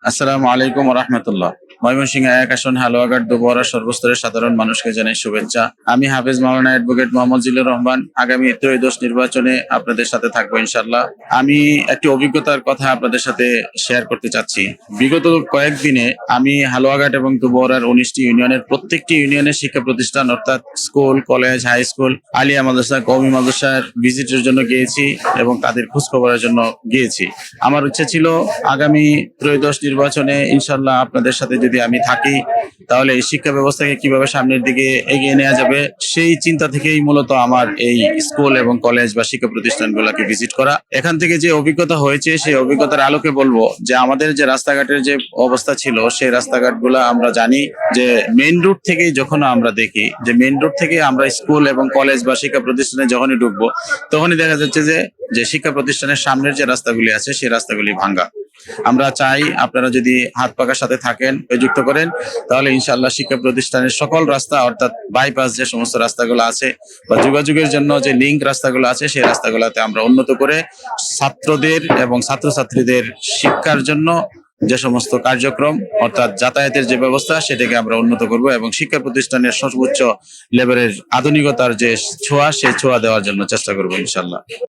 আসসালামু আলাইকুম রহমতুল্লাহ। ময়মনসিংহ এক আসন হালুয়াঘাট দুবরা সর্বস্তরের সাধারণ মানুষকে জানাই শুভেচ্ছা। আমি হাফেজ মাওলানা অ্যাডভোকেট মোহাম্মদ জিল্লুর রহমান আগামী ত্রয়োদশ নির্বাচনে আপনাদের সাথে থাকবো ইনশাল্লাহ। আমি একটি অভিজ্ঞতার কথা আপনাদের সাথে শেয়ার করতে চাচ্ছি। বিগত কয়েকদিনে আমি হালুয়াঘাট এবং দুবরার 19টি ইউনিয়নের প্রত্যেকটি ইউনিয়নের শিক্ষা প্রতিষ্ঠান অর্থাৎ স্কুল, কলেজ, হাই স্কুল, আলিয়া মাদ্রাসা, কওমি মাদ্রাসার ভিজিটের জন্য গিয়েছি এবং তাদের খোঁজ খবরের জন্য গিয়েছি। আমার ইচ্ছা ছিল আগামী ত্রয়োদশ নির্বাচনে ইনশাল্লাহ আপনাদের সাথে যদি আমি থাকি তাহলে এই শিক্ষা ব্যবস্থাকে কিভাবে সামনের দিকে এগিয়ে নেওয়া যাবে সেই চিন্তা থেকেই মূলত আমার এই স্কুল এবং কলেজ বা শিক্ষা প্রতিষ্ঠানগুলোকে ভিজিট করা। এখান থেকে যে অভিজ্ঞতা হয়েছে সেই অভিজ্ঞতার আলোকে বলবো যে আমাদের যে রাস্তাঘাটের যে অবস্থা ছিল সেই রাস্তাঘাটগুলো আমরা জানি যে মেইন রুট থেকেই যখন আমরা দেখি যে মেইন রুট থেকে আমরা স্কুল এবং কলেজ বা শিক্ষা প্রতিষ্ঠানে যখনই ঢুকবো তখনই দেখা যাচ্ছে যে যে শিক্ষা প্রতিষ্ঠানের সামনের যে রাস্তাগুলি আছে সেই রাস্তাগুলি ভাঙ্গা। আমরা চাই আপনারা যদি হাত পাকার সাথে থাকেন, প্রযুক্ত করেন, তাহলে ইনশাআল্লাহ শিক্ষা প্রতিষ্ঠানের সকল রাস্তা অর্থাৎ বাইপাস যে সমস্ত রাস্তাগুলো আছে বা যোগাযোগের জন্য যে লিঙ্ক রাস্তাগুলো আছে সেই রাস্তাগুলোতে আমরা উন্নত করে ছাত্রদের এবং ছাত্রছাত্রীদের শিক্ষার জন্য যে সমস্ত কার্যক্রম অর্থাৎ যাতায়াতের যে ব্যবস্থা সেটাকে আমরা উন্নত করব এবং শিক্ষা প্রতিষ্ঠানের সর্বোচ্চ লেভেলের আধুনিকতার যে ছোঁয়া সেই ছোঁয়া দেওয়ার জন্য চেষ্টা করবো ইনশাআল্লাহ।